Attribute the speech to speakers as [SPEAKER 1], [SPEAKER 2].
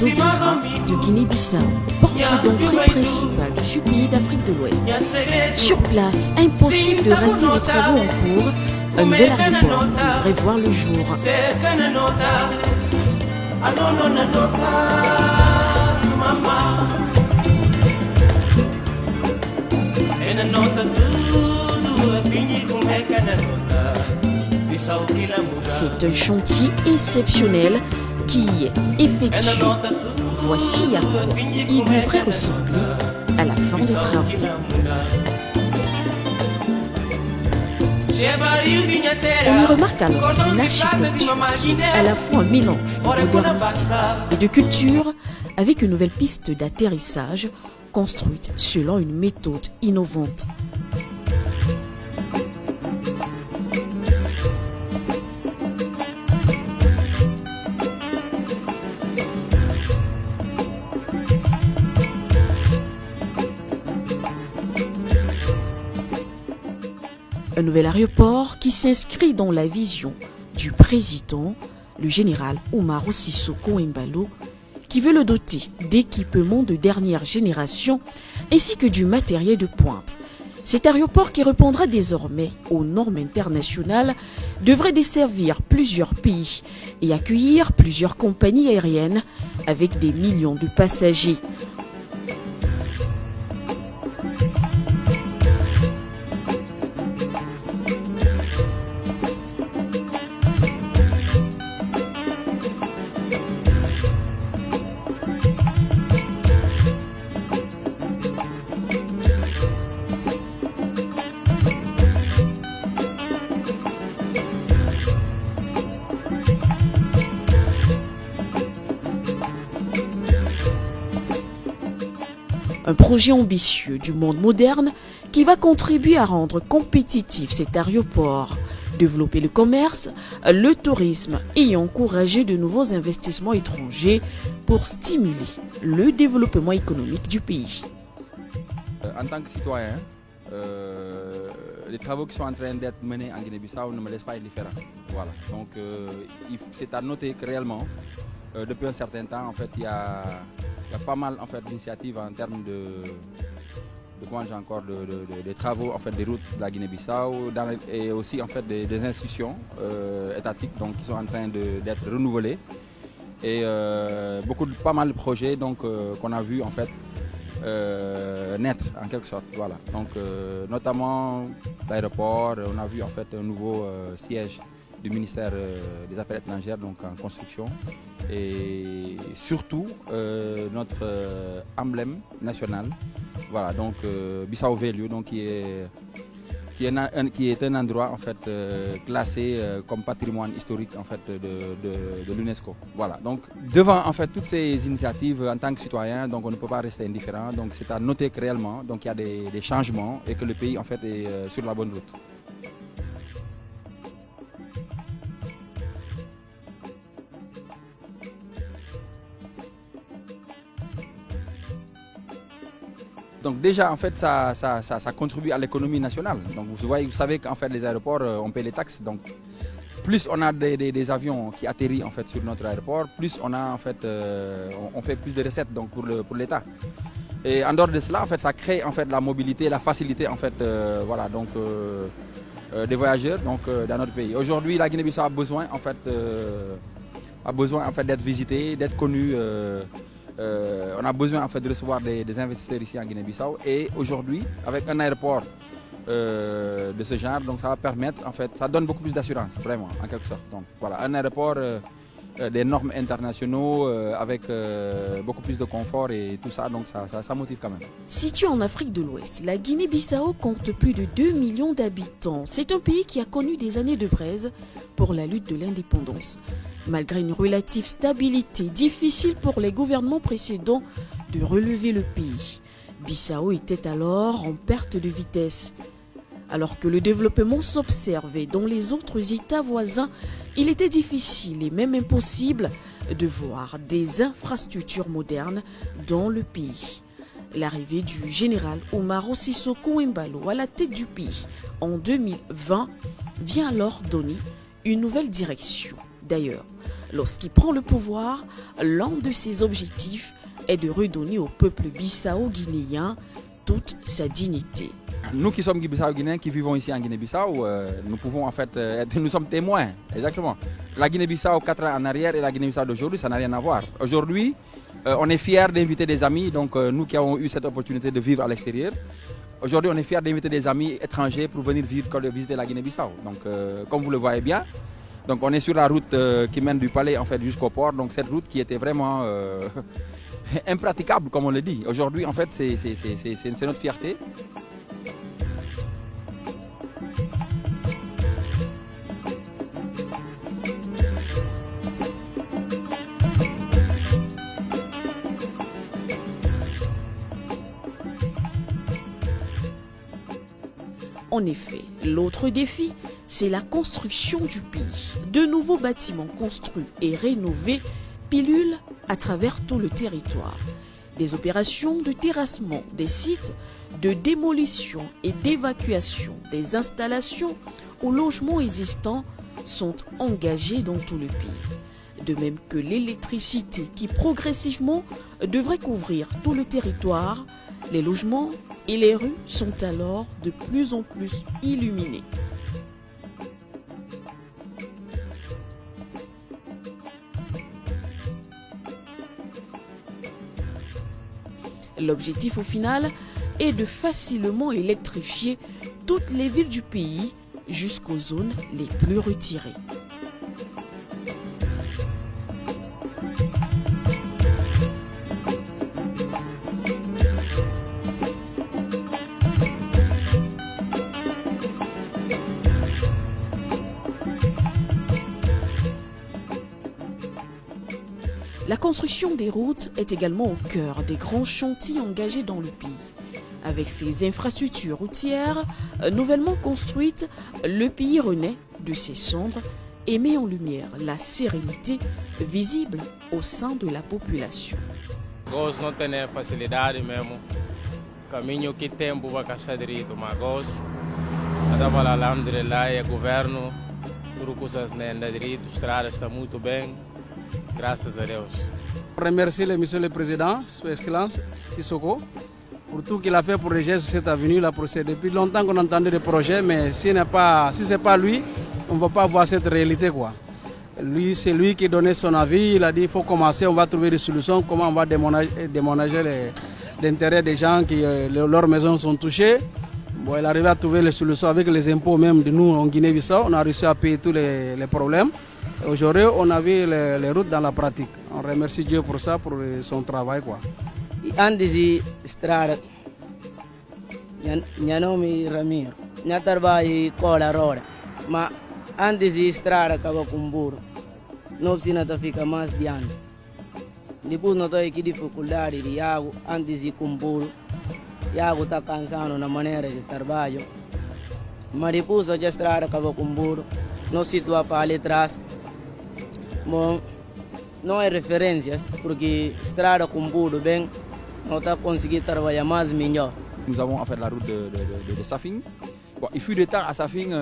[SPEAKER 1] d'Odira de Guinée-Bissau, porte d'entrée principale de ce pays d'Afrique de l'Ouest. Sur place, impossible de rater les travaux en cours. Un nouvel aéroport devrait voir le jour. C'est un chantier exceptionnel qui y est effectué. Voici à quoi il devrait ressembler à la fin des travaux. On y remarque alors une architecture qui est à la fois un mélange de modernité et de culture, avec une nouvelle piste d'atterrissage construite selon une méthode innovante. Un nouvel aéroport qui s'inscrit dans la vision du président, le général Umaro Sissoco Embalo, qui veut le doter d'équipements de dernière génération ainsi que du matériel de pointe. Cet aéroport, qui répondra désormais aux normes internationales, devrait desservir plusieurs pays et accueillir plusieurs compagnies aériennes avec des millions de passagers. Un projet ambitieux du monde moderne qui va contribuer à rendre compétitif cet aéroport, développer le commerce, le tourisme et encourager de nouveaux investissements étrangers pour stimuler le développement économique du pays.
[SPEAKER 2] En tant que citoyen, les travaux qui sont en train d'être menés en Guinée-Bissau ne me laissent pas indifférent. Voilà. Donc c'est à noter que réellement, depuis un certain temps, en fait, il y a pas mal d'initiatives en termes de travaux, en fait, des routes de la Guinée-Bissau et aussi en fait des institutions étatiques donc, qui sont en train d'être renouvelées. Et pas mal de projets donc qu'on a vu en fait naître en quelque sorte. Voilà. Donc notamment l'aéroport, on a vu en fait un nouveau siège du ministère des Affaires étrangères donc en construction, et surtout notre emblème national, voilà, donc Bissau Velho, donc qui est un endroit en fait classé comme patrimoine historique en fait de l'UNESCO. Voilà, donc devant en fait toutes ces initiatives, en tant que citoyen, donc on ne peut pas rester indifférent. Donc c'est à noter que réellement donc il y a des changements et que le pays en fait est sur la bonne route. Donc déjà, en fait, ça contribue à l'économie nationale. Donc vous savez qu'en fait, les aéroports, on paie les taxes. Donc plus on a des avions qui atterrissent en fait sur notre aéroport, plus on a en fait, on fait plus de recettes donc pour l'État. Et en dehors de cela, en fait, ça crée en fait la mobilité, la facilité en fait, voilà, donc des voyageurs donc dans notre pays. Aujourd'hui, la Guinée-Bissau a besoin en fait, d'être visitée, d'être connue. On a besoin en fait de recevoir des investisseurs ici en Guinée-Bissau, et aujourd'hui avec un aéroport de ce genre, donc ça va permettre en fait, ça donne beaucoup plus d'assurance vraiment en quelque sorte. Donc voilà, un aéroport des normes internationaux avec beaucoup plus de confort et tout ça, donc ça motive quand même.
[SPEAKER 1] Situé en Afrique de l'Ouest, la Guinée-Bissau compte plus de 2 millions d'habitants. C'est un pays qui a connu des années de braise pour la lutte de l'indépendance. Malgré une relative stabilité, difficile pour les gouvernements précédents de relever le pays. Bissau était alors en perte de vitesse. Alors que le développement s'observait dans les autres États voisins, il était difficile et même impossible de voir des infrastructures modernes dans le pays. L'arrivée du général Umaro Sissoco Embalo à la tête du pays en 2020 vient alors donner une nouvelle direction. D'ailleurs, Lorsqu'il prend le pouvoir, l'un de ses objectifs est de redonner au peuple bissau-guinéen toute sa dignité.
[SPEAKER 2] Nous qui sommes Bissau-Guinéens, qui vivons ici en Guinée-Bissau, nous pouvons en fait nous sommes témoins, exactement. La Guinée-Bissau 4 ans en arrière et la Guinée-Bissau d'aujourd'hui, ça n'a rien à voir. Aujourd'hui, on est fiers d'inviter des amis, donc nous qui avons eu cette opportunité de vivre à l'extérieur. Aujourd'hui, on est fiers d'inviter des amis étrangers pour venir visiter la Guinée-Bissau. Donc, comme vous le voyez bien, donc on est sur la route qui mène du palais en fait jusqu'au port. Donc cette route qui était vraiment impraticable, comme on le dit. Aujourd'hui, en fait, c'est notre fierté.
[SPEAKER 1] En effet, l'autre défi, c'est la construction du pays. De nouveaux bâtiments construits et rénovés pilulent à travers tout le territoire. Des opérations de terrassement des sites, de démolition et d'évacuation des installations ou logements existants sont engagées dans tout le pays. De même que l'électricité qui progressivement devrait couvrir tout le territoire, les logements et les rues sont alors de plus en plus illuminés. L'objectif au final est de facilement électrifier toutes les villes du pays jusqu'aux zones les plus retirées. La construction des routes est également au cœur des grands chantiers engagés dans le pays. Avec ses infrastructures routières nouvellement construites, le pays renaît de ses cendres et met en lumière la sérénité visible au sein de la population.
[SPEAKER 3] Gosto não tem facilidade mesmo. Caminho que tem para caixa direito, mas gosto. Ada para alhamdulillah, é governo, tudo coisas nem anda direito, estrada está muito bem. Graças a Deus.
[SPEAKER 4] Remercier le Monsieur le Président, Son Excellence Sissoko, pour tout qu'il a fait pour réger cette avenue là. Depuis longtemps qu'on entendait des projets, mais si ce n'est pas lui, on ne va pas voir cette réalité, quoi. Lui, c'est lui qui donnait son avis. Il a dit qu'il faut commencer, on va trouver des solutions, comment on va déménager l'intérêt des gens qui leurs maisons sont touchées. Bon, il arrive à trouver les solutions avec les impôts même de nous en Guinée-Bissau. On a réussi à payer tous les problèmes. Aujourd'hui, on a vu les routes dans la pratique. On remercie Dieu pour ça, pour son travail, quoi.
[SPEAKER 5] Andisi strada, nyanomi Ramiro, nyatarbai kola roda, ma andisi strada kaba kumburu, não precisa ficar mais diante. Depois não tem que dificuldade de Iago, andisi kumburu, Iago está cansado na maneira de trabalho, mas depois a estrada kaba kumburu, não situa para ali atrás. Bom, não é referências, porque estrada kumburu bem. On a conseguido trabalhar mais melhor.
[SPEAKER 2] Nous avons en fait la route de Safing. Bon, il fut des temps à Safing,